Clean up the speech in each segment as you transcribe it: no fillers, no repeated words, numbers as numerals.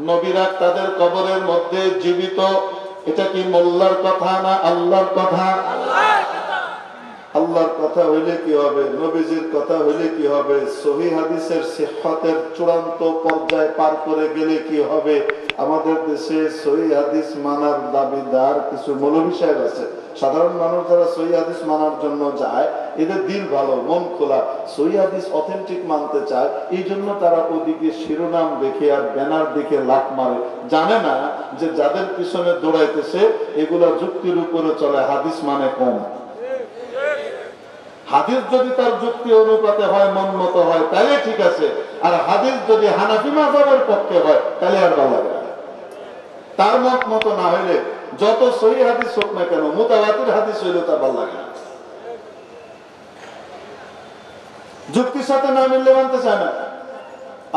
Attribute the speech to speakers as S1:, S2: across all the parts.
S1: নবীরা তাদের কবরের মধ্যে জীবিত। এটা কি মোল্লার কথা না আল্লাহর কথা? আল্লাহর কথা হইলে কি হবে, নবীজির কথা হইলে কি হবে, সহিহ হাদিসের সিহহাতের চূড়ান্ত পর্যায়ে পার করে গেলে কি হবে? আমাদের দেশে সহিহ হাদিস মানার দাবিদার কিছু মৌলভী সাহেব আছে। সাধারণ মানুষ যারা সহিহ হাদিস মানার জন্য যায়, এদের দিল ভালো, মন খোলা, সহিহ হাদিস অথেন্টিক মানতে চায়, এই জন্য তারা ওদিকে শিরোনাম দেখে আর ব্যানার দেখে লাফ মারে। জানে না যে যাদের পিছনে দৌড়াইতেছে এগুলা যুক্তির উপরে চলে, হাদিস মানে কম। হাদিস যদি তার যুক্তি অনুপাতে হয়, মন মতো হয়, তাহলে ঠিক আছে। আর হাদিস যদি হানাফি মাযহাবের পক্ষে হয়, তাহলে আর ভালো লাগে না। তার মত মতো না হইলে যত সহিহ হাদিস হোক না কেন, মুতাওয়াতির হাদিস হইলেও তার ভালো লাগে না। যুক্তির সাথে না মিললে মানতে চায় না।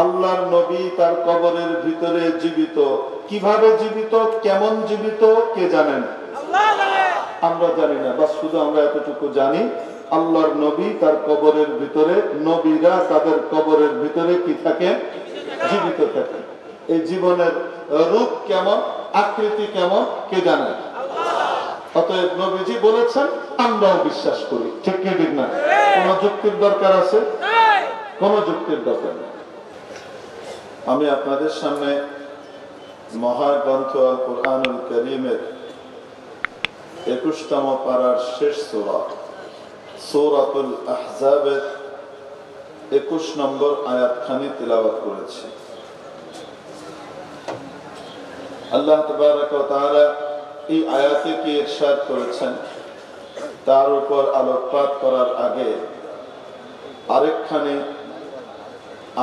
S1: আল্লাহর নবী তার কবরের ভিতরে জীবিত। কিভাবে জীবিত, কেমন জীবিত, কে জানেন? আমরা জানি না, বাস শুধু আমরা এতটুকু জানি, আল্লাহর নবী তার কবরের ভিতরে, নবীরা তাদের কবরের ভিতরে কি থাকে? জীবিত থাকে। এই জীবনের রূপ কেমন, আকৃতি কেমন, কে জানে? অতএব নবীজি বলেছেন, আমরাও বিশ্বাস করি। ঠিক কি ঠিক না? কোন যুক্তির দরকার আছে? কোন যুক্তির দরকার নেই। আমি আপনাদের সামনে মহাগ্রন্থ আল কুরআনুল কারীমের 21তম পারার শেষ সূরা সূরাতুল আহজাবের 21 নম্বর আয়াতখানি তিলাওয়াত করেছি। আল্লাহ তাবারক ওয়া তাআলা এই আয়াতে কি ইরশাদ করেছেন, তার উপর আলোকপাত করার আগে আরেকখানি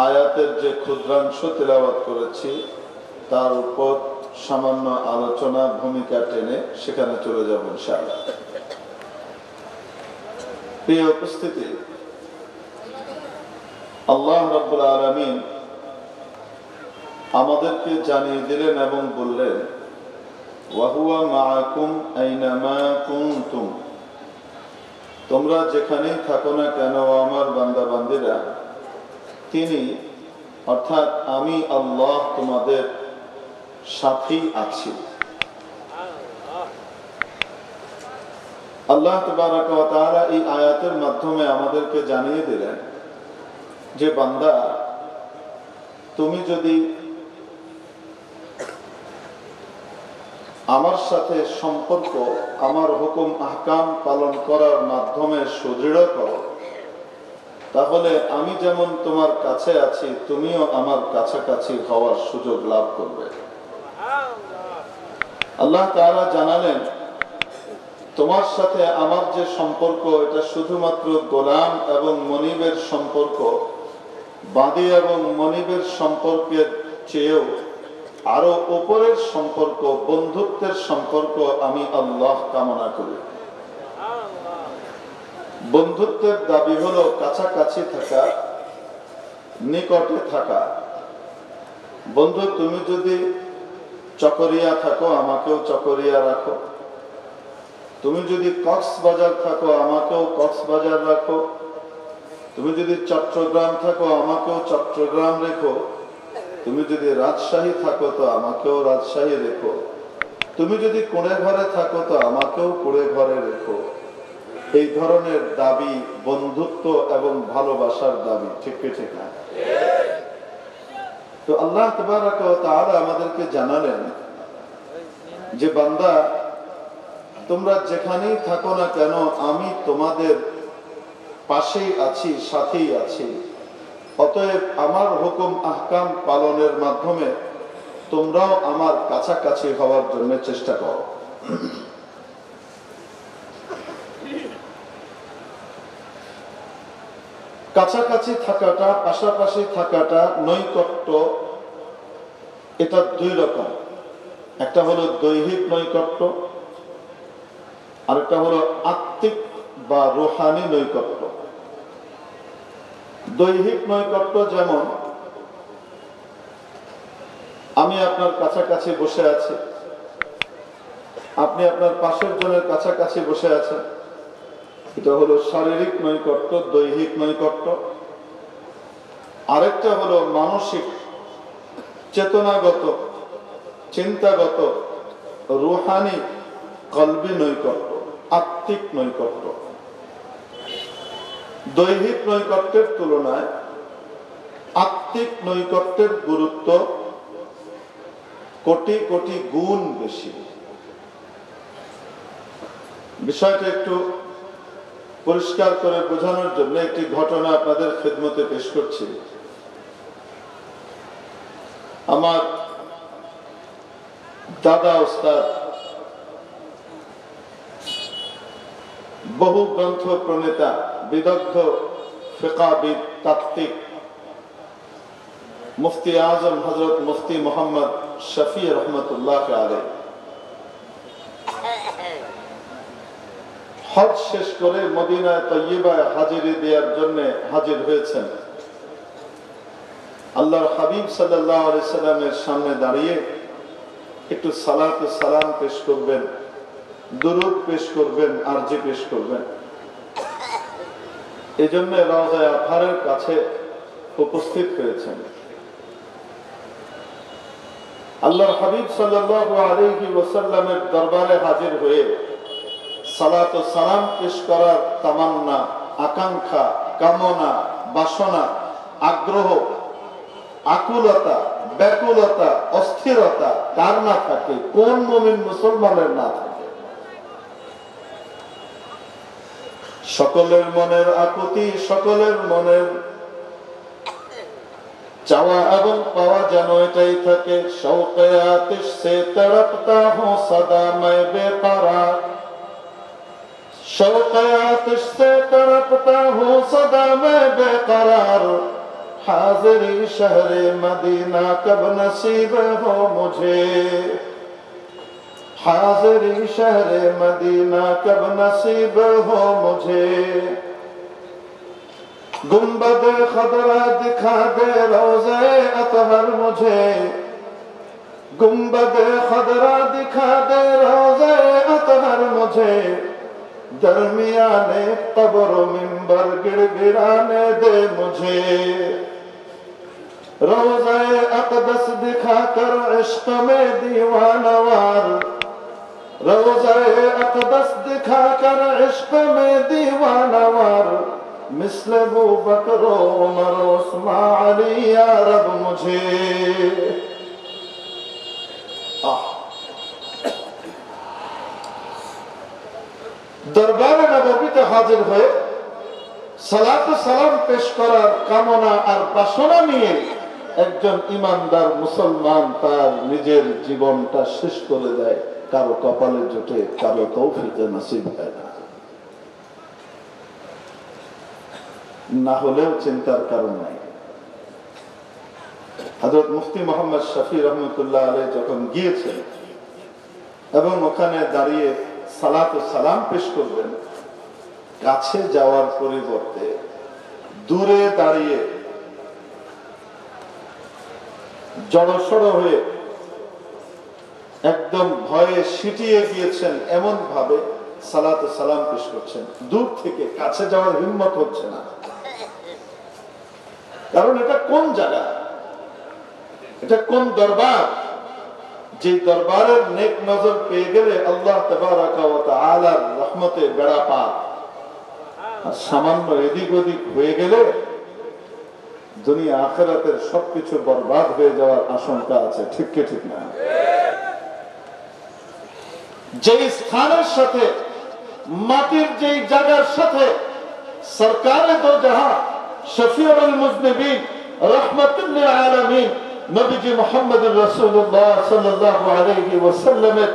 S1: আয়াতের যে ক্ষুদ্রাংশ তিলাওয়াত করেছি তার উপর সামান্য আলোচনা, ভূমিকা টেনে সেখানে চলে যাব ইনশাআল্লাহ। প্রিয় উপস্থিতি, আল্লাহ রাব্বুল আলামিন আমাদেরকে জানিয়ে দিলেন এবং বললেন, ওয়া হুয়া মাআকুম আইনামা কুনতুম, তোমরা যেখানেই থাকো না কেন আমার বান্দা বান্দীরা, তিনি অর্থাৎ আমি আল্লাহ তোমাদের সাথেই আছি। আল্লাহ তাবারক ওয়া তাআলা এই আয়াতের মাধ্যমে আমাদেরকে জানিয়ে দিলেন যে বান্দা, তুমি যদি আমার সাথে সম্পর্ক আমার হুকুম আহকাম পালন করার মাধ্যমে সুদৃঢ় করো, তাহলে আমি যেমন তোমার কাছে আছি, তুমিও আমার কাছাকাছি হওয়ার সুযোগ লাভ করবে। আল্লাহ তাআলা জানালেন, তোমার সাথে আমার যে সম্পর্ক, এটা শুধুমাত্র গোলাম এবং মনিবের সম্পর্ক, বাদী এবং মনিবের সম্পর্কের চেয়েও আরো উপরের সম্পর্ক, বন্ধুত্বের সম্পর্ক আমি আল্লাহ কামনা করি। বন্ধুত্বের দাবি হলো কাছাকাছি থাকা, নিকটে থাকা। বন্ধু, তুমি যদি চকরিয়া থাকো, আমাকেও চকরিয়া রাখো। তুমি যদি কক্সবাজার থাকো, আমাকেও কক্সবাজার রাখো। তুমি যদি চট্টগ্রাম থাকো, আমাকেও চট্টগ্রাম রেখো। তুমি যদি রাজশাহী থাকো, তো আমাকেও রাজশাহী রেখো। তুমি যদি কুড়ে ঘরে থাকো, তো আমাকেও কুড়ে ঘরে রেখো। এই ধরনের দাবি বন্ধুত্ব এবং ভালোবাসার দাবি। ঠিক কি ঠিক না? তো আল্লাহ তাবারক ওয়া তাআলা আমাদেরকে জানালেন যে বান্দা, তোমরা যেখানেই থাকো না কেন আমি তোমাদের পাশেই আছি, সাথেই আছি। অতএব আমার হুকুম আহকাম পালনের মাধ্যমে তোমরাও আমার কাছাকাছি হওয়ার জন্য চেষ্টা করো। কাছাকাছি থাকাটা, পাশাপাশি থাকাটা, নৈকট্য, এটা দুই রকম। একটা হলো দৈহিক নৈকট্য, আরেকটা হলো আত্মিক বা রূহানি নৈকট্য। দৈহিক নৈকট্য যেমন আমি আপনার কাছাকাছি বসে আছি, আপনি আপনার পাশের জনের কাছাকাছি বসে আছেন, এটা হলো শারীরিক নৈকট্য, দৈহিক নৈকট্য। আরেকটা হলো মানসিক, চেতনাগত চিন্তাগত, রুহানি, কলবি নৈকট্য, আত্মিক নৈকট্য। দৈহিক নৈকট্যের তুলনায় আত্মিক নৈকট্যের গুরুত্ব কোটি কোটি গুণ বেশি। বিষয়টা একটু পরিষ্কার করে বোঝানোর জন্য একটি ঘটনা আপনাদের খেদমতে পেশ করছি। আমার দাদা ওস্তাদ, বহু গ্রন্থ প্রণেতা, বিদগ্ধ ফিকাহবিদ, তাত্ত্বিক, মুফতি আজম হযরত মুফতি মোহাম্মদ শফি রহমতুল্লাহ আলাইহি হজ শেষ করে মদিনায় তয়্যিবায় হাজিরি দেওয়ার জন্য হাজির হয়েছেন। আল্লাহর হাবিব সাল্লাল্লাহু আলাইহি সাল্লামের সামনে দাঁড়িয়ে একটু সালাত ও সালাম পেশ করবেন, দুরূদ পেশ করবেন, আরজি পেশ করবেন। এজন্য রওজায়ে আতহারের কাছে উপস্থিত হয়েছেন। আল্লাহর হাবিব সাল্লাল্লাহু আলাইহি ওয়াসাল্লামের দরবারে হাজির হয়ে সালাত ও সালাম পেশ করার তামান্না, আকাঙ্ক্ষা, কামনা, বাসনা, আগ্রহ, আকুলতা, ব্যাকুলতা, অস্থিরতা কার না থাকে? কোন মুমিন মুসলমানের না থাকে? সকলের মনের আকুতি, সকলের মনের চাওয়া এবং পাওয়া যেন এটাই থাকে। শৌকে আতিশ সে তড়পতা হো সদা मैं बेकरार, शौक़े आतिश से तड़पता हूँ सदा मैं बेकरार, हाज़िरी शहरे मदीना कब नसीब हो मुझे, हाज़िरी शहरे मदीना कब नसीब हो मुझे, गुंबद खदरा दिखा दे रोज़े अतहर मुझे, गुंबद खदरा दिखा दे रोज़े अतहर मुझे, दरमियाने कब्र मिंबर गिड़गिड़ाने दे मुझे, रोज़े अक़दस दिखाकर इश्क़ में दीवानवार, रोज़े अक़दस दिखाकर इश्क़ में दीवानवार, मिस्ल अबू बकर उमर उस्मान अली या रब मुझे। দরবারে নববীতে হাজির হয়ে সালাত ও সালাম পেশ করার কামনা আর বাসনা নিয়ে একজন ইমানদার মুসলমান তার নিজের জীবনটা শেষ করে দেয়। কারো কপালে জোটে, কারো তৌফিকে নসিব হয় না। না হলেও চিন্তার কারণ নাই। হযরত মুফতি মোহাম্মদ শফি রহমতুল্লাহ আলাইহি যখন গিয়েছেন এবং ওখানে দাঁড়িয়ে সালাত ও সালাম পেশ করবেন, কাছে যাওয়ার পরিবর্তে দূরে দাঁড়িয়ে জড়সড় হয়ে একদম ভয়ে সিটিয়ে গিয়েছেন, এমন ভাবে সালাত ও সালাম পেশ করছেন। দূর থেকে কাছে যাওয়ার হিম্মত হচ্ছে না। কারণ এটা কোন জায়গা, এটা কোন দরবার, যে দরবারের নেক নজর পেয়ে গেলে আল্লাহ তাবারাকা ওয়া তাআলার রহমতে বেড়া পার। আর সামান্য এদিক ওদিক হয়ে গেলে দুনিয়া আখিরাতের সবকিছু বরবাদ হয়ে যাওয়ার আশঙ্কা আছে। ঠিক কি ঠিক না? যে স্থানের সাথে, মাটির যেই জায়গার সাথে সরকারে দো জাহান শফিউল মুজনিবিন রাহমাতুল লিল আলামিন নবীজি মুহাম্মদুর রাসূলুল্লাহ সাল্লাল্লাহু আলাইহি ওয়াসাল্লামের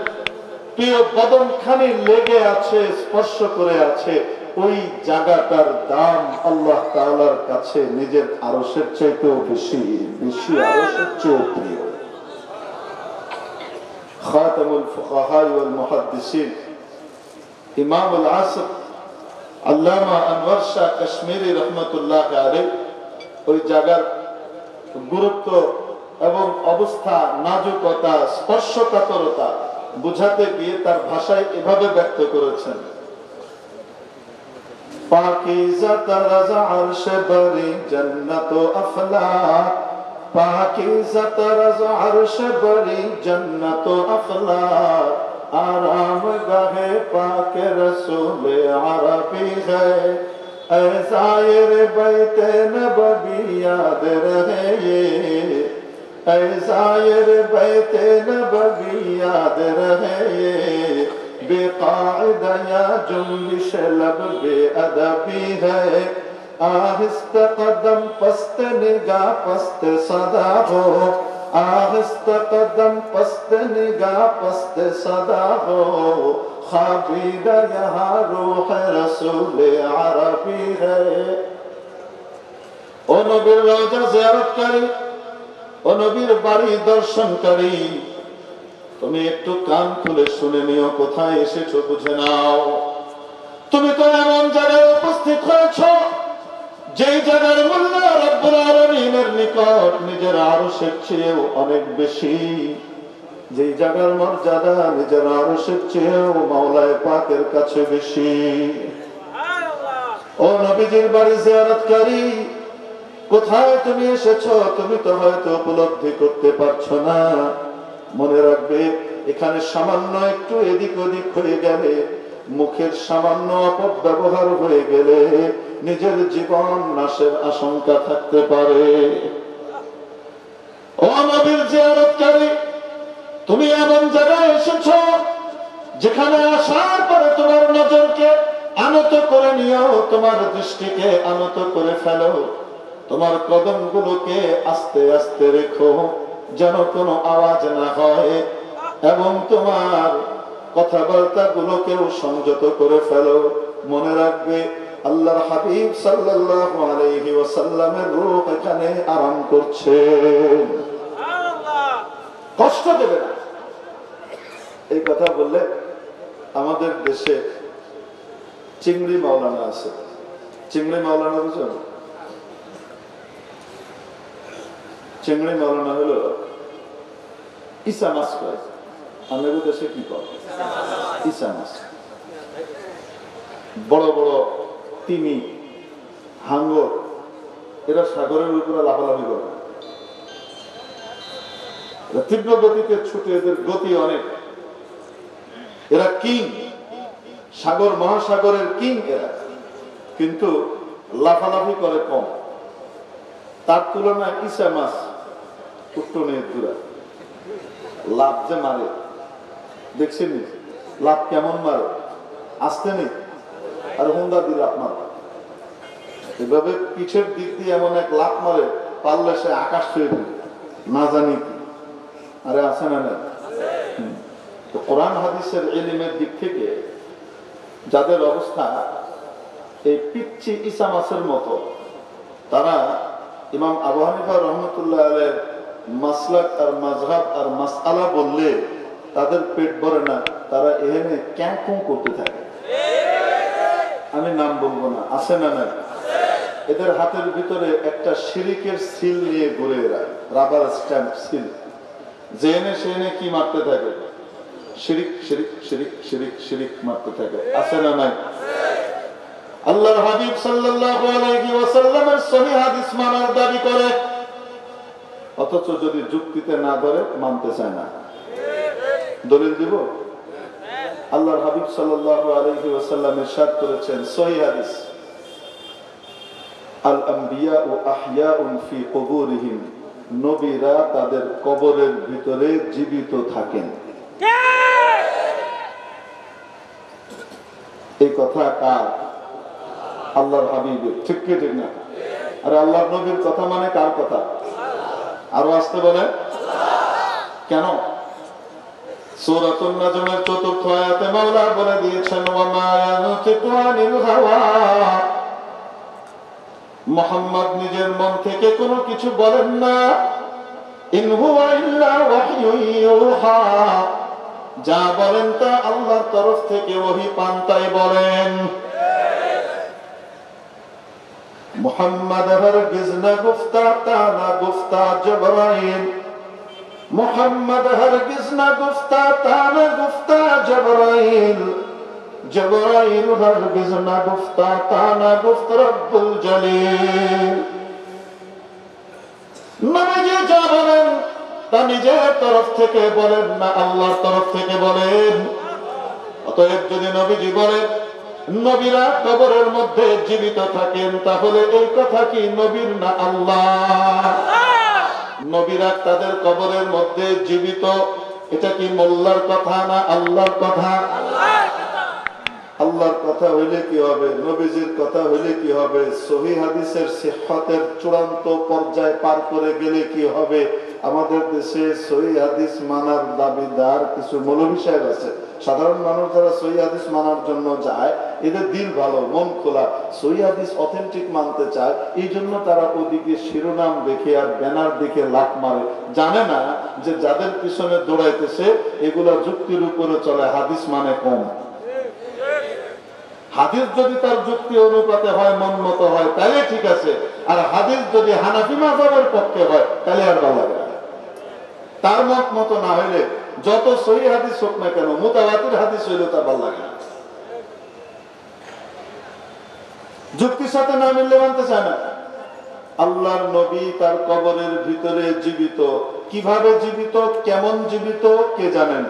S1: প্রিয় বদনখানি লেগে আছে, স্পর্শ করে আছে, ওই জায়গাটার দাম আল্লাহ তাআলার কাছে নিজের আরশের চাইতেও বেশি, বেশি আরশের চেয়েও প্রিয়। খাতামুল ফুকাহা ওয়াল মুহাদ্দিসিন ইমামুল আসর আল্লামা আনওয়ার শাহ কাশ্মীরি রহমাতুল্লাহ আলাইহি ওই জায়গার গুরুত্ব এবং অবস্থা, নাজুকতা, স্পর্শকাতরতা বুঝাতে গিয়ে তার ভাষায় এভাবে ব্যক্ত করেছেন। পাকিজা তারাজ আরশ বরি জান্নাত ও আফলাক पाकीज़ा तरज़ अर्श बड़ी जन्नत अखलाक आराम गाहे पाक रसूल अरबी है ऐ ज़ाहिर बैते नबवी याद रहे ये ऐ ज़ाहिर बैते नबवी याद रहे ये बेकायदा या जुम्बिश लब बेअदबी है आहिस्ता कदम पस्त निगाह पस्त सदा हो आहिस्ता कदम पस्त निगाह पस्त सदा हो खाबीदा यहाँ रूह रसूल अरबी है ओ नबीर रोजा ज़ियारत करी ओ नबीर बाड़ी दर्शन करी তুমি একটু কান খুলে শুনে নিও কোথায় এসেছো বুঝে নাও তুমি তো এমন জায়গায় উপস্থিত হয়েছো যেই জায়গার মূল্য রব্বুল আলামিনের নিকট নিজের আরশের চেয়েও অনেক বেশি যেই জায়গার মর্যাদা নিজের আরশের চেয়েও মাওলায়ে পাকের কাছে বেশি ও নবীজির বাড়ি জিয়ারতকারী কোথায় তুমি এসেছো তুমি তো হয়তো উপলব্ধি করতে পারছো না মনে রাখবে এখানে সামান্য একটু এদিক ওদিক হয়ে গেলে মুখের সামান্য অপব্যবহার হয়ে গেলে নিজের জীবন নাশের আশঙ্কা থাকতে পারে ও নবীর জিয়ারতকারী তুমি এমন জায়গায় এসেছো যেখানে আসার পরে তোমার নজরকে আনত করে নিও তোমার দৃষ্টিকে আনত করে ফেলো তোমার কদমগুলোকে আস্তে আস্তে রেখো যেন কোনো আওয়াজ না হয় এবং তোমার কথাবার্তা গুলোকেও সংযত করে ফেলো মনে রাখবে আল্লাহর হাবিব সাল্লাল্লাহু আলাইহি ওয়াসাল্লামের রূহ এখানে আরাম করছে সুবহানাল্লাহ কষ্ট দেবে না এই কথা বললে আমাদের দেশে চিংড়ি মাওলানা আছে চিংড়ি মাওলানা বুঝুন চিংড়ি মাওলানা হলো ঈসা মাছ খায় আমাদের দেশে কি করে ঈসা মাছ বড় বড় তিমি হাঙ্গর এরা সাগরের উপরে লাফালাফি করে তীব্র গতিতে ছুটে এদের গতি অনেক এরা কিং সাগর মহাসাগরের কিং এরা কিন্তু লাফালাফি করে কম তার তুলনায় ঈসা মাছ উত্তনের দূরা লাভ যে মারে দেখছেন লাভ কেমন মারে আসতে নেই আর হুন্ডা দিয়ে লাভ মারে এভাবে পিছের দিক দিয়ে এমন এক লাভ মারে পারলে সে আকাশ ছুঁয়ে দিবে না জানি কি আরে আছে না নাই তো কোরআন হাদিসের ইলমের দিক থেকে যাদের অবস্থা এই পিচ্চি ঈসা মাছের মতো তারা ইমাম আবু হানিফা রহমতুল্লাহ আলাইহির মাসলাক আর মাযহাব আর মাসআলা বললে তাদের পেট ভরে না তারা এখানে ক্যাঁকুঁ করতে থাকে আমি নাম বলবো না আছে না নাই এদের হাতের ভিতরে একটা শিরিকের সিল নিয়ে ঘুরে এরা রাবার স্ট্যাম্প সিল জেনে সেনে কি মারতে থাকে শিরিক শিরিক শিরিক শিরিক শিরিক মারতে থাকে আছে না নাই আল্লাহর হাবিব সাল্লাল্লাহু আলাইহি ওয়াসাল্লামের সহিহ হাদিস মানার দাবি করে অথচ যদি যুক্তিতে না ধরে মানতে চায় না দলিল দিব আল্লাহর হাবিব সাল্লাল্লাহু আলাইহি ওয়াসাল্লাম ইরশাদ করেছেন সহিহ হাদিস আল আম্বিয়া ও আহইয়াউন ফি কুবুরিহিম নবীরা তাদের কবরের ভিতরে জীবিত থাকেন এই কথা কার আল্লাহর হাবিবের ঠিক কি ঠিক না আরে আল্লাহর নবীর কথা মানে কার কথা আরো আসতে বলে কেন সূরাতুন নাজমের ৪র্থ আয়াতে মাওলা বলে দিয়েছেন ওয়া মা ইয়ানতিকু আনিল হাওয়া মুহাম্মদ নিজের মন থেকে কোনো কিছু বলেন না ইন হুয়া ইল্লা ওয়াহয়ুন ইউহা যা বলেন তা আল্লাহর তরফ থেকে ওহী পান তাই বলেন मुहम्मद हरगिज न गुफ्ता ताना गुफ्ता जबराइल मुहम्मद हरगिज न गुफ्ता ताना गुफ्ता जबराइल जबराइल हरगिज न गुफ्ता ताना गुफ्त रब्बुल जलील नबी তা নিজের তরফ থেকে বলেন না আল্লাহর তরফ থেকে বলেন? অতএব যদি নবীজি বলেন নবীরা কবরের মধ্যে জীবিত থাকেন, তাহলে এই কথা কি নবীর না আল্লাহ? নবীরা তাদের কবরের মধ্যে জীবিত, এটা কি মোল্লার কথা না আল্লাহর কথা? আল্লাহর কথা হইলে কি হবে, নবীজির কথা হইলে কি হবে, সহিহ হাদিসের সিহহাতের চূড়ান্ত পর্যায়ে পার করে গেলে কি হবে? আমাদের দেশে সহিহ হাদিস মানার দাবিদার কিছু মৌলভী সাহেব আছে। সাধারণ মানুষ যারা সহিহ হাদিস মানার জন্য যায়, এদের দিল ভালো, মন খোলা, সহিহ হাদিস অথেন্টিক মানতে চায়, এই জন্য তারা ওদিকে শিরোনাম দেখে আর ব্যানার দেখে লাফ মারে। জানে না যে যাদের পিছনে দৌড়াইতেছে এগুলা যুক্তির উপরে চলে, হাদিস মানে কম। হাদিস যদি তার যুক্তি অনুপাতে হয়, মন মতো হয়, তাহলে ঠিক আছে। আর হাদিস যদি হানাফি মাযহাবের পক্ষে হয়, তাহলে আর ভালো লাগে না। তার মত মতো না হইলে যত সহিহ হাদিস হোক না কেন, মুতাওয়াতির হাদিস হইলেও তার ভালো লাগে না। যুক্তির সাথে না মিললে মানতে চায় না। আল্লাহর নবী তার কবরের ভিতরে জীবিত। কিভাবে জীবিত, কেমন জীবিত, কে জানেন?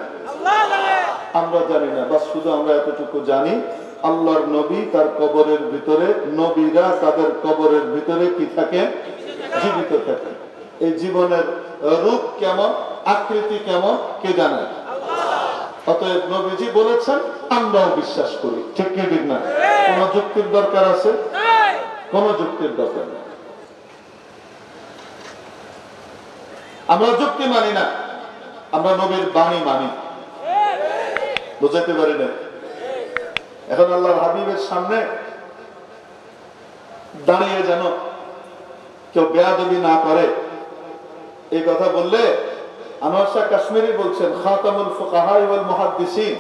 S1: আমরা জানি না, বাস শুধু আমরা এতটুকু জানি, আল্লাহর নবী তার কবরের ভিতরে, নবীরা তাদের কবরের ভিতরে কি থাকে? জীবিত থাকে। এই জীবনের রূপ কেমন, আকৃতি কেমন, কে জানে? অতএব নবীজি বলেছেন, আমরাও বিশ্বাস করি। ঠিক কি ঠিক না? কোন যুক্তির দরকার আছে? কোন যুক্তির দরকার নেই। আমরা যুক্তি মানি না, আমরা নবীর বাণী মানি। বুঝাইতে পারি না? এখন আল্লাহর হাবিবের সামনে দাঁড়িয়ে যেন কেউ বেয়াদবি না করে, এই কথা বললে আনোয়ার শাহ কাশ্মীরি বলছেন, খাতামুল ফুকাহা ওয়াল মুহাদ্দিসিন,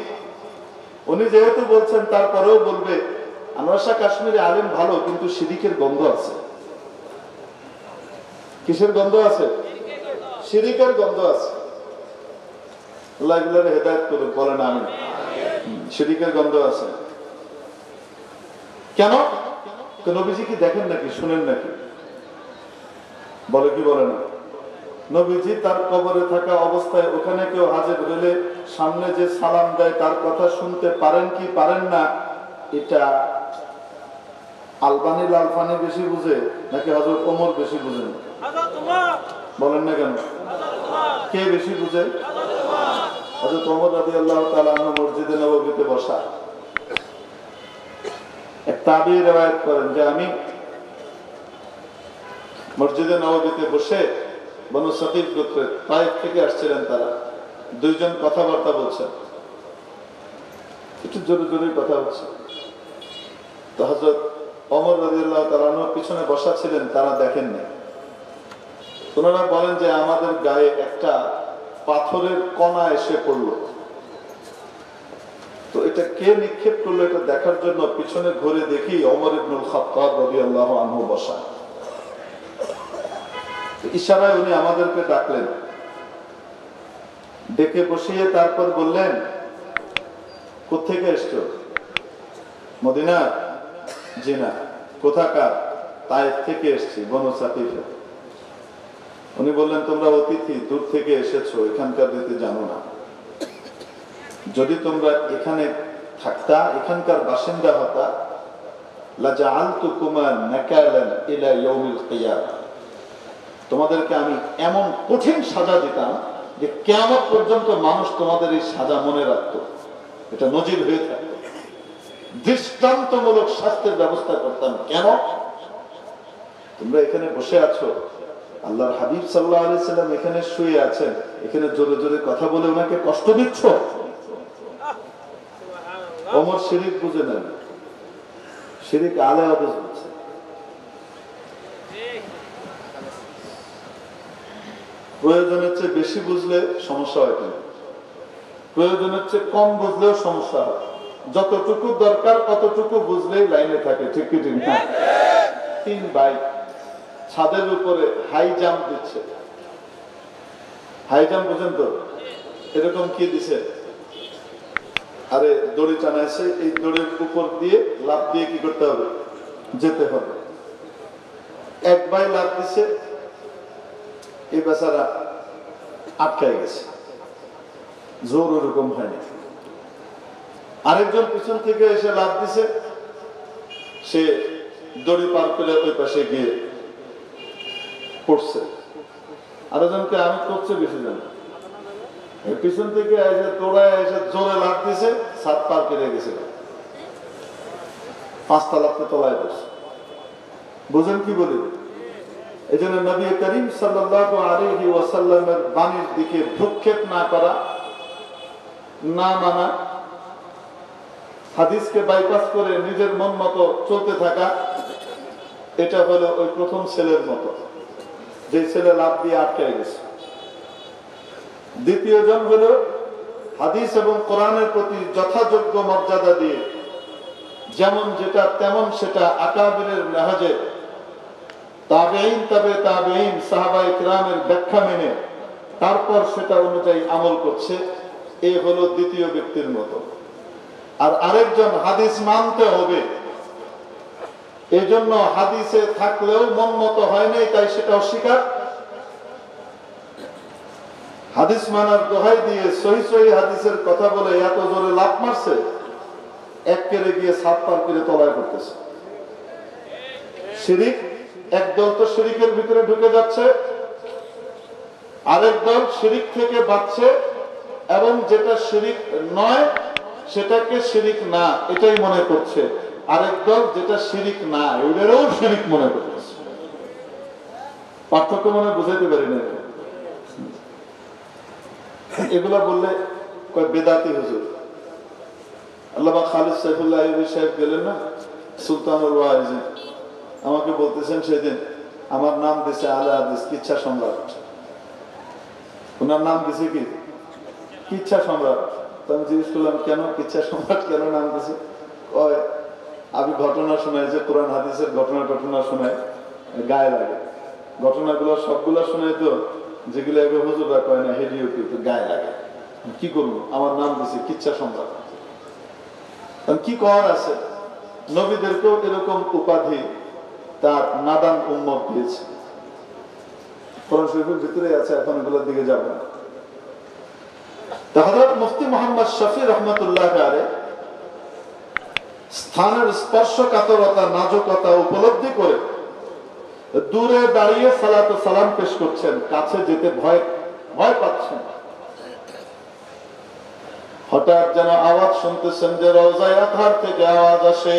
S1: উনি যেহেতু বলছেন তারপরেও বলবে, আনোয়ার শাহ কাশ্মীরি আলেম ভালো, কিন্তু শিরিকের গন্ধ আছে। কিসের গন্ধ আছে? শিরিকের গন্ধ আছে। আল্লাহ এগুলোর হেদায়েত করুন, বলেন আমিন। শিরিকের গন্ধ আছে। কেন? নবীজি কি দেখেন নাকি, শুনেন নাকি? বলে কি বলে না? নবীজি তার কবরে থাকা অবস্থায় ওখানে কেউ হাজির হলে সামনে যে সালাম দেয় তার কথা শুনতে পারেন কি পারেন না? এটা আলবানী লালফানি বেশি বুঝে নাকি হযরত ওমর বেশি বুঝেন? বলেন না কেন? কে বেশি বুঝে? হযরত ওমর রাদিয়াল্লাহু তাআলা আনহু মসজিদে নববীতে বসা। এক তাবী রওয়ায়াত করেন যে আমি মসজিদে নববীতে বসে, বনু সাকিফ গোত্রের তায়েফ থেকে আসছিলেন তারা, দুইজন কথাবার্তা বলছেন, একটু জোরে জোরে কথা হচ্ছে। তো হযরত ওমর রাদিয়াল্লাহু তাআলা আনহু পিছনে বসা ছিলেন, তারা দেখেন না। ওনারা বলেন যে আমাদের গায়ে একটা পাথরের কণা এসে পড়লো, তো এটা কে নিক্ষেপ করলো এটা দেখার জন্য পিছনে ঘুরে দেখি ওমর ইবনুল খাত্তাব রাদিয়াল্লাহু আনহু বসা। ইশারায় উনি আমাদেরকে ডাকলেন, ডেকে বসিয়ে তারপর বললেন, কোত্থেকে এসছো? মদিনা? জি না। কোথাকার? তায়েফ থেকে এসছি, বনু সাকিফে। উনি বললেন, তোমরা অতিথি, দূর থেকে এসেছো, এখানকার রীতি জানো না। যদি তোমরা এখানে থাকতা, এখানকার বাসিন্দা হতা, লাজআলতুকুমা নাকালান ইলা ইয়াউমিল কিয়ামা, তোমাদেরকে আমি এমন কঠিন সাজা দিতাম যে কিয়ামত পর্যন্ত মানুষ তোমাদের এই সাজা মনে রাখতো, এটা নজির হয়ে থাকতো, দৃষ্টান্তমূলক শাস্তির ব্যবস্থা করতাম। কেন? তোমরা এখানে বসে আছো, আল্লাহর হাবিব সাল্লাল্লাহু আলাইহি সাল্লাম এখানে শুয়ে আছেন, এখানে জোরে জোরে কথা বলে ওনাকে কষ্ট দিচ্ছ। ওমর শিরিক বুঝে নেন, শিরিক আলে হাদিস বুঝছে। প্রয়োজনের চেয়ে বেশি বুঝলে সমস্যা হয় কেন? প্রয়োজনের চেয়ে কম বুঝলেও সমস্যা হয়। যতটুকু দরকার ততটুকু বুঝলেই লাইনে থাকে। ঠিক কি ঠিক না? 3 ভাই ছাদের উপরে হাই জাম্প দিচ্ছে। হাই জাম্প বুঝেন তো? এরকম কি দিছে, আরে দড়ি টানাইছে, এই দড়ির উপর দিয়ে লাফ দিয়ে কি করতে হবে? যেতে হবে। এক ভাই লাফ দিছে, এই বেচারা আটকায় গেছে, জোর ওরকম হয়নি। আরেকজন পিছন থেকে এসে লাফ দিছে, সে দড়ি পার করে ওই পাশে গিয়ে পড়ছে। আরেকজনকে আমি করছে বেশি জানি, পিছন থেকে এসে তোড়ায় এসে জোরে লাফ দিছে, ছাদ পার করে গেছে, 5 তলাতে তলায় বসে। বুঝেন কি বলি? এই জন্য নবী করিম সাল্লাল্লাহু আলাইহি ওয়াসাল্লামের বাণীর দিকে ভ্রুক্ষেপ না করা, না মানা, হাদিসকে বাইপাস করে নিজের মন মতো চলতে থাকা, এটা হলো ওই প্রথম ছেলের মতো, যে ছেলে লাফ দিয়ে আটকে গেছে। দ্বিতীয় জন হলো হাদিস এবং কোরআনের প্রতি যথাযোগ্য মর্যাদা দিয়ে যেমন যেটা তেমন সেটা আকাবিরের লেহাজে তাবেঈন তবে তাবেঈন সাহাবায়ে কিরামের ব্যাখ্যা মেনে তারপর সেটা অনুযায়ী আমল করছে, এ হলো দ্বিতীয় ব্যক্তির মতো। আর আরেকজন হাদিস মানতে হবে, এজন্য হাদিসে থাকলেও মন মতো হয় নাই, তাই সেটা অস্বীকার। হাদিস মানার দোহাই দিয়ে সহি সহি হাদিসের কথা বলে এত জোরে লাফ মারছে, এক কেড়ে গিয়ে ছাদ পার করে তলায় করতেছে। শিরিক, একদল তো শিরিকের ভিতরে ঢুকে যাচ্ছে, আরেক দল শিরিক থেকে বাঁচছে এবং যেটা শিরিক নয় সেটাকে শিরিক না এটাই মনে করছে। আরেক দল যেটা শিরিক না ওইটারও শিরিক মনে করতেছে। পার্থক্য মনে বুঝাইতে পারি না। এগুলা বললে কয় বেদাতি হুজুর। আল্লামা খালিদ সাইফুল্লাহ আইয়ুবী সাহেব গেলেন না সুলতানুল ওয়াইজিন, আমাকে বলতেছেন সেদিন আমার নাম দিছে আলে হাদিস কিচ্ছা সম্রাট। ওনার নাম দিছে কি কিচ্ছা সম্রাট। তো আমি জিজ্ঞেস করলাম কেন কিচ্ছা সম্রাট কেন নাম দিছে? কয় আমি ঘটনা শোনাই, যে কোরআন হাদিসের ঘটনা শোনায় গায়ে লাগে। ঘটনাগুলো সবগুলো শোনাই তো, যেগুলো আগে হুজুররা কয় না হেডিও কিন্তু গায়ে লাগে। কি করবো, আমার নাম দিছে কিচ্ছা সম্রাট। কি করার আছে? নবীদেরকেও এরকম উপাধি তার নাদান উম্মত দিয়েছে, কোরআন শরীফের ভিতরে আছে, এখন এগুলোর দিকে যাব না। হযরত মুফতি মুহাম্মদ শফি রহমাতুল্লাহ আলাইহি স্থানের স্পর্শকাতরতা নাজুকতা উপলব্ধি করে দূরে দাঁড়িয়ে সালাত ও সালাম পেশ করছেন, কাছে যেতে ভয় পাচ্ছেন। হঠাৎ যেন আওয়াজ শুনতেছেন যে রওজায়ে আতহার থেকে আওয়াজ আসে,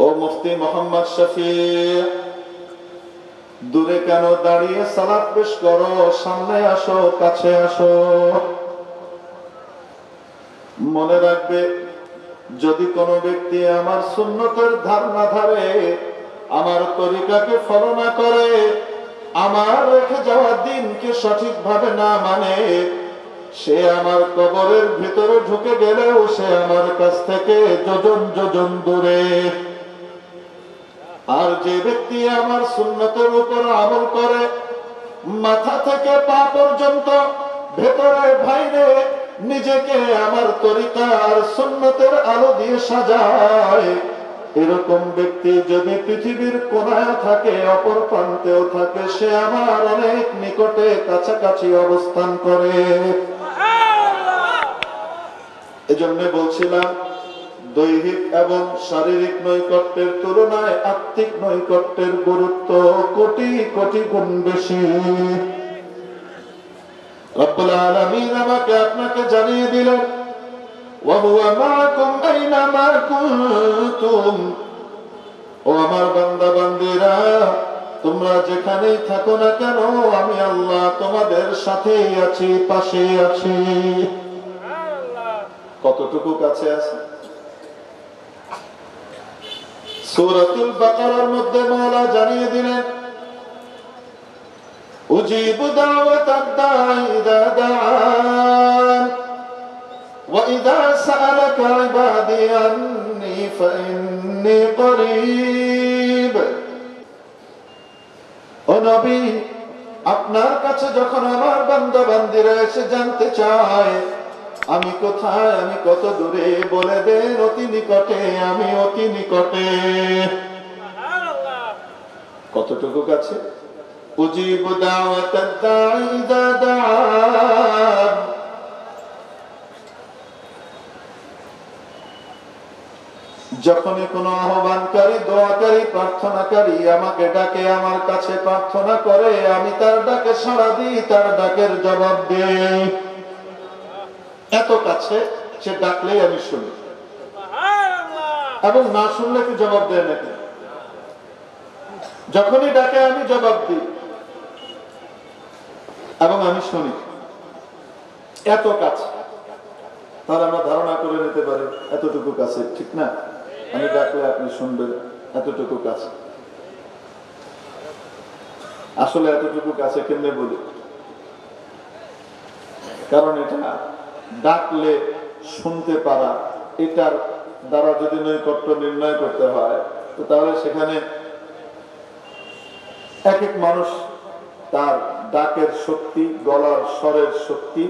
S1: ও মুফতি মুহাম্মদ শফি দূরে কেন দাঁড়িয়ে সালাত পেশ করো, সামনে আসো, কাছে আসো। মনে রাখবে, যদি কোনো ব্যক্তি আমার সুন্নতের ধার না ধারে, আমার তরিকাকে ফলো না করে, আমার রেখে যাওয়া দিনকে সঠিকভাবে না মানে, সে আমার কবরের ভিতরে ঢুকে গেলেও সে আমার কাছ থেকে যোজন যোজন দূরে। আর যে ব্যক্তি আমার সুন্নতের উপর আমল করে, মাথা থেকে পা পর্যন্ত ভেতরে বাইরে নিজেকে আমার তরিকা আর সুন্নতের আলো দিয়ে সাজায়, এরকম ব্যক্তি যদি পৃথিবীর কোনায় থাকে, অপর প্রান্তেও থাকে, সে আমার অনেক নিকটে কাছাকাছি অবস্থান করে। এজন্য বলছিলাম, দৈহিক এবং শারীরিক নৈকট্যের তুলনায় আত্মিক নৈকট্যের গুরুত্ব কোটি কোটি গুণ বেশি। রব্বুল আলামিন আমাকে আপনাকে জানিয়ে দিলেন, ওয়া হুয়া মাআকুম আইনামা কুনতুম। ও আমার বান্দা বান্দীরা, তোমরা যেখানেই থাকো না কেন, আমি আল্লাহ তোমাদের সাথেই আছি, পাশেই আছি। কতটুকু কাছে আছে? সূরাতুল বাকারার মধ্যে মাওলা জানিয়ে দিলেন, উজিবু দাওয়াতাদ দাঈ ইযা দাআন ওয়া ইযা সাআলাকা ইবাদি আন্নী ফাইন্নী করিব। ও নবী, আপনার কাছে যখন আমার বান্দা বান্দীরা এসে জানতে চায় আমি কোথায়, আমি কত দূরে, বলে দেন অতি নিকটে, আমি অতি নিকটে। কতটুকু কাছে? উজিবু দাওয়াতাদ দাঈ ইযা দাআন। যখনই কোনো আহ্বানকারী, দোয়াকারী, প্রার্থনাকারী আমাকে ডাকে, আমার কাছে প্রার্থনা করে, আমি তার ডাকে সাড়া দিই, তার ডাকের জবাব দিই। এত কাছে, সে ডাকলেই আমি শুনি। এবং না শুনলে কি জবাব দেয় নাকি? যখনই ডাকে আমি জবাব দিই এবং আমি শুনি। এত কাছে, তাহলে আমরা ধারণা করে নিতে পারি এতটুকু কাছে, ঠিক না? আমি ডাকলে আপনি শুনবেন, এতটুকু কাছে। আসলে এতটুকু কাছে কেমনে বলি? কারণ এটা ডাকলে শুনতে পারা, এটার দ্বারা যদি নৈকট্য নির্ণয় করতে হয়, তো তাহলে সেখানে এক এক মানুষ তার ডাকের শক্তি, গলার স্বরের শক্তি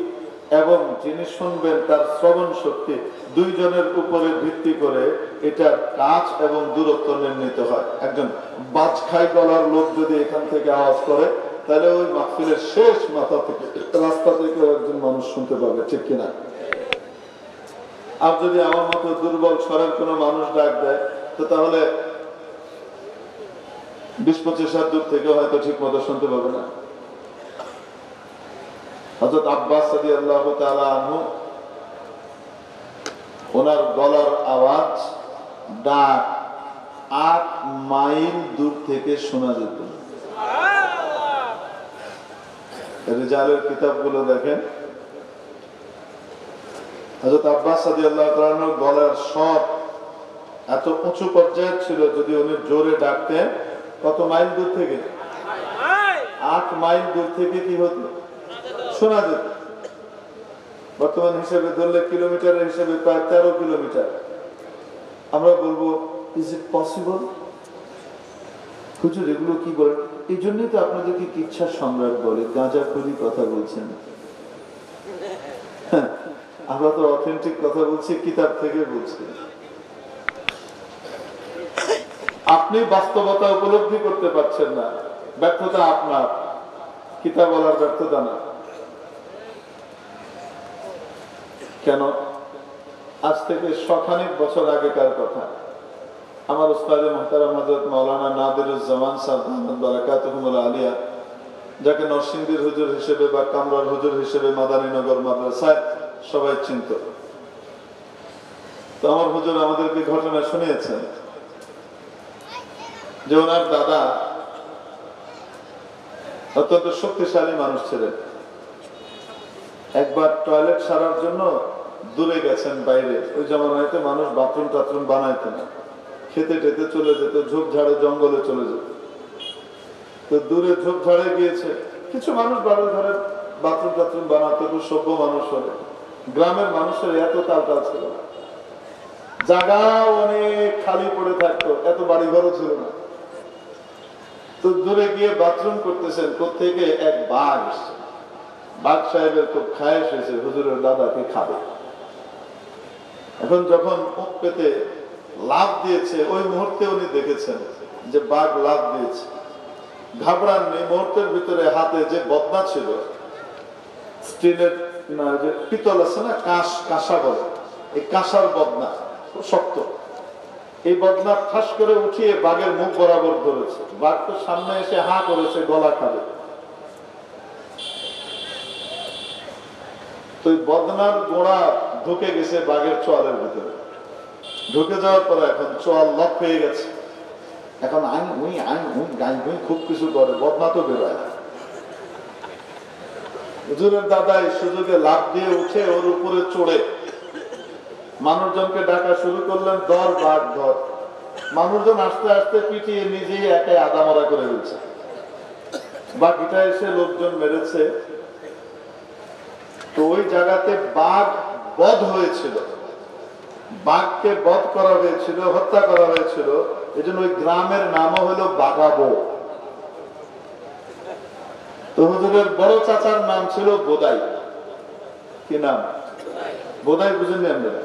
S1: এবং যিনি শুনবেন তার শ্রবণ শক্তি, দুইজনের উপরে ভিত্তি করে এটার কাজ এবং দূরত্ব নির্ণীত হয়। একজন বাজখাই গলার লোক যদি এখান থেকে আওয়াজ করে, তাহলে ওই মাহফিলের শেষ মাথা থেকে, রাস্তা থেকে একজন মানুষ শুনতে পাবে, ঠিক কিনা? আর যদি আমার মতো দুর্বল স্বরের কোনো মানুষ ডাক দেয়, তো তাহলে 20-25 হাত দূর থেকে হয়তো ঠিক মতো শুনতে পাবে না। হযরত আব্বাস রাদিয়াল্লাহু তাআলা আনহু, ওনার গলার আওয়াজ, ডাক 8 মাইল দূর থেকে শোনা যেত। রিজালের কিতাবগুলো দেখেন, হযরত আব্বাস রাদিয়াল্লাহু তাআলা আনহুর গলার স্বর এত উঁচু পর্যায়ে ছিল, যদি উনি জোরে ডাকতেন, কত মাইল দূর থেকে? 8 মাইল দূর থেকে কি হতো? শোনা যেত। বর্তমান হিসেবে ধরলে কিলোমিটারের হিসেবে প্রায় 13 কিলোমিটার। আমরা বলবো, ইজ ইট পসিবল? হুজুর এগুলো কি বলেন? এই জন্যই তো আপনাদেরকে কিচ্ছা সম্রাট বলে, গাঁজাখুরি কথা বলছেন। আমরা তো অথেন্টিক কথা বলছি, কিতাব থেকে বলছি। আপনি বাস্তবতা উপলব্ধি করতে পারছেন না, ব্যর্থতা আপনার, কিতাব বলার ব্যর্থতা না। কেন? আজ থেকে শখানেক বছর আগেকার কথা। আমার উস্তাদে মুহতারাম হযরত মাওলানা নাদিরুজ্জামান সাহেব আহমদ বারাকাতুহুমুল আলিয়া, যাকে নরসিংদীর হুজুর হিসেবে বা কামরার হুজুর হিসেবে মাদানীনগর মাদ্রাসায় সবাই চিনত। তো আমার হুজুর আমাদেরকে ঘটনা শুনিয়েছেন যে ওনার দাদা অত্যন্ত শক্তিশালী মানুষ ছিলেন। একবার টয়লেট সারার জন্য দূরে গেছেন বাইরে। ওই জামানায় মানুষ বাথরুম টাথরুম বানাইতো না, খেতে টেতে চলে যেত, ঝোপঝাড়ে জঙ্গলে চলে যেত। তো দূরে ঝোপঝাড়ে গিয়েছে। কিছু মানুষ বাড়ি ঘরে বাথরুম টাথরুম বানাতো, খুব সভ্য মানুষ হলে। গ্রামের মানুষের এত তালটাল ছিল না, জায়গাও অনেক খালি পড়ে থাকতো, এত বাড়ি ঘরও ছিল না। তো দূরে গিয়ে বাথরুম করতেছেন, কোত্থেকে এক বাঘ এসছে। বাঘ সাহেবের খুব খায়েশ হয়েছে হুজুরের দাদাকে খাবে। এখন যখন মুখ পেতে লাফ দিয়েছে, ওই মুহূর্তে উনি দেখেছেন যে বাঘ লাফ দিয়েছে। ঘাবড়াননি, মুহূর্তের ভিতরে হাতে যে বদনা ছিল, স্টিলের না, যে পিতল আছে না, কাঁসা বলে, এই কাঁসার বদনা, খুব শক্ত। এই বদনা ঠাস করে উঠিয়ে বাঘের মুখ বরাবর ধরেছে। বাঘ তো সামনে এসে হা করেছে, গলা খাবে। তো বদনার গোড়া ঢুকে গেছে বাঘের চোয়ালের ভিতরে। ঢুকে যাওয়ার পরে এখন চোয়াল লক হয়ে গেছে। এখন আইন উই খুব কিছু করে, বদনা তো বেরোয় না। হুজুরের দাদা এই সুযোগে লাফ দিয়ে উঠে ওর উপরে চড়ে মানুষজনকে ডাকা শুরু করলেন, ধর বাঘ ধর। মানুষজন আস্তে আস্তে পিটিয়ে নিজেই একাই আদামরা করে দিচ্ছে। বাকিটা এসে লোকজন মেরেছে। তো ওই জায়গাতে বাঘ বধ হয়েছিল, বাঘকে বধ করা হয়েছিল, হত্যা করা হয়েছিল। এই জন্য ওই গ্রামের নামও হলো বাঘাবো। তো হুজুরের বড় চাচার নাম ছিল বোদাই। কি নাম? বোদাই। বুঝেননি আপনারা?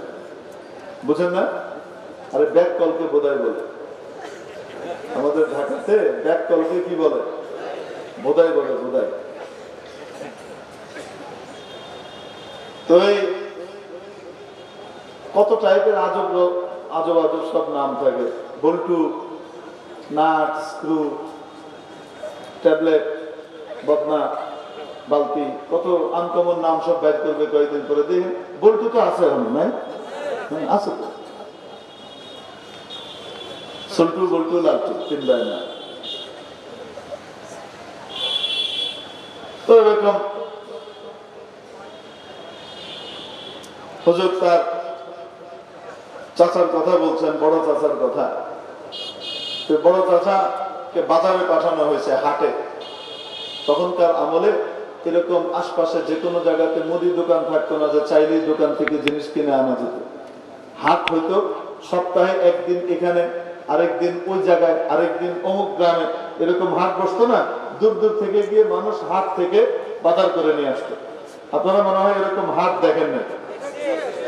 S1: বুঝেন না? আরে ব্যাক কলকে বোদাই বলে। আমাদের ঢাকাতে ব্যাক কলকে কি বলে? বোধাই বলে, বোধাই। তো এই কত টাইপের আজব আজব আজব সব নাম থাকে, বল্টু, নাট, স্ক্রু, ট্যাবলেট, বদনা, বালতি, কত আনকমন নাম সব ব্যাগ করবে কয়েকদিন পরে। দেখেন বল্টু তো আছে এখন, নাই? আছে তো, সল্টু, বল্টু, লালটু, তিন ভাই না। তো এরকম হুজুর তার চাচার কথা বলছেন, বড় চাচার কথা। বড় চাচাকে বাজারে পাঠানো হয়েছে, হাটে। তখনকার আমলে এরকম আশপাশে যে কোনো জায়গাতে মুদি দোকান থাকতো না যে চাইলেই দোকান থেকে জিনিস কিনে আনা যেত। হাট হইতো, সপ্তাহে একদিন এখানে, আরেকদিন ওই জায়গায়, আরেকদিন অমুক গ্রামে, এরকম হাট বসতো না। দূর দূর থেকে গিয়ে মানুষ হাট থেকে বাজার করে নিয়ে আসতো। আপনারা মনে হয় এরকম হাট দেখেন না?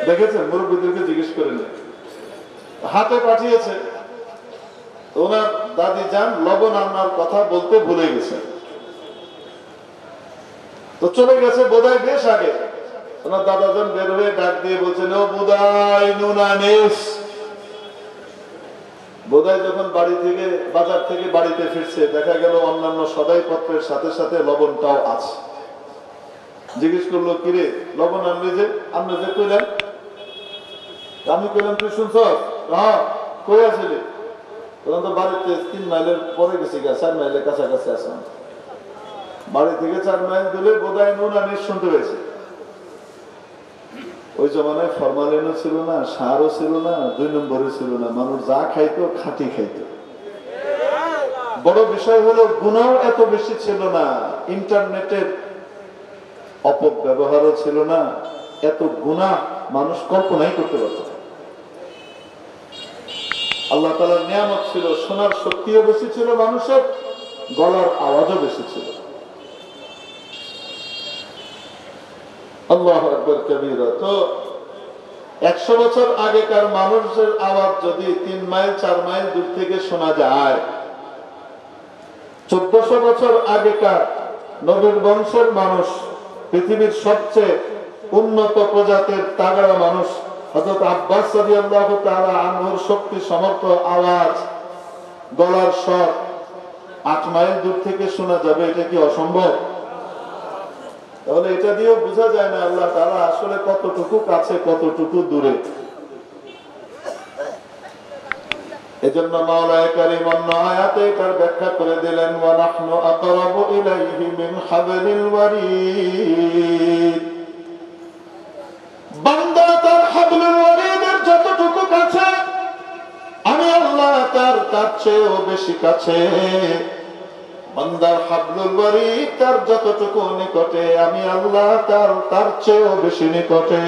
S1: দেখেছেন? মুরব্বীদেরকে জিজ্ঞেস করে নিয়ে হাটে পাঠিয়েছে। ওনার দাদি যান লবণ আনার কথা বলতে ভুলে গেছে, তো চলে গেছে বোধহয় বেশ আগে। ওনার দাদাজন বের হয়ে ডাক দিয়ে বলছেন, ও বোধহয় নুন আনিস। বোধহয় যখন বাড়ি থেকে, বাজার থেকে বাড়িতে ফিরছে, দেখা গেল অন্যান্য সদাই পত্রের সাথে সাথে লবণটাও আছে। জিজ্ঞেস করলো, কিরে লবণ আনলি যে? আপনি যে কইলেন। আমি কইলাম, তুই শুনছ? হ্যাঁ, কই আসলি? তখন তো বাড়িতে 3 মাইলের পরে গেছি, 4 মাইলের কাছাকাছি আসলাম। বাড়ি থেকে 4 মাইল দূরে বোধহয় নুন আনিস শুনতে পেয়েছে। ওই জমানায় ফরমালিনও ছিল না, সারও ছিল না, 2 নম্বরও ছিল না। মানুষ যা খাইতো খাঁটি খাইতো। বড় বিষয় হলো গুনাহও এত বেশি ছিল না, ইন্টারনেটের অপব্যবহারও ছিল না, এত গুনাহ মানুষ কল্পনাই করতে পারত না। আল্লাহ তাআলার নিয়ামত ছিল, শোনার শক্তিও বেশি ছিল মানুষের, গলার আওয়াজও বেশি ছিল। আল্লাহু আকবার কবীরা। তো 100 বছর আগেকার মানুষের আওয়াজ যদি 3 মাইল 4 মাইল দূর থেকে শোনা যায়, 1400 বছর আগেকার নবীর বংশের মানুষ, পৃথিবীর সবচেয়ে উন্নত প্রজাতির তাগড়া মানুষ হযরত আব্বাস রাদিয়াল্লাহু তাআলা আনহুর শক্তি সমর্থ আওয়াজ, গলার স্বর 8 মাইল দূর থেকে শোনা যাবে, এটা কি অসম্ভব? তাহলে এটা দিয়েও বোঝা যায় না আল্লাহ তাআলা আসলে কতটুকু কাছে, কতটুকু দূরে। এজন্য মাওলায়ে কারীম অন্য আয়াতে এটার ব্যাখ্যা করে দিলেন, ওয়া নাহনু আকরাবু ইলাইহি মিন হাবলিল ওয়ারিদ। বান্দা তার হাবলুল ওয়ারিদের যতটুকু কাছে, আমি আল্লাহ তার চেয়েও বেশি কাছে। বান্দার হাবলুল ওয়ারিদ তার যতটুকু নিকটে, আমি আল্লাহ তার চেয়েও বেশি নিকটে।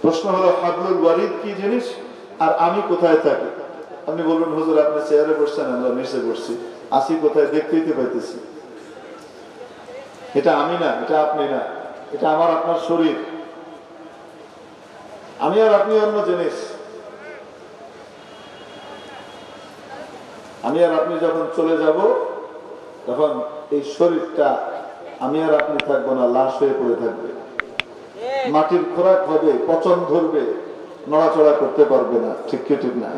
S1: প্রশ্ন হলো, হাবলুল ওয়ারিদ কি জিনিস আর আমি কোথায় থাকি? আপনি বলবেন, হুজুর আপনি চেয়ারে বসছেন, আমরা নিচে বসছি, আসি কোথায় দেখতেই তো পাইতেছি। এটা আমি না, এটা আপনি না, এটা আমার আপনার শরীর। আমি আর আপনি অন্য জিনিস। আমি আর আপনি যখন চলে যাব, তখন এই শরীরটা আমি আর আপনি থাকবো না, লাশ হয়ে পড়ে থাকবে, মাটির খোরাক হবে, পচন ধরবে, নড়াচড়া করতে পারবে না। ঠিক কি ঠিক না?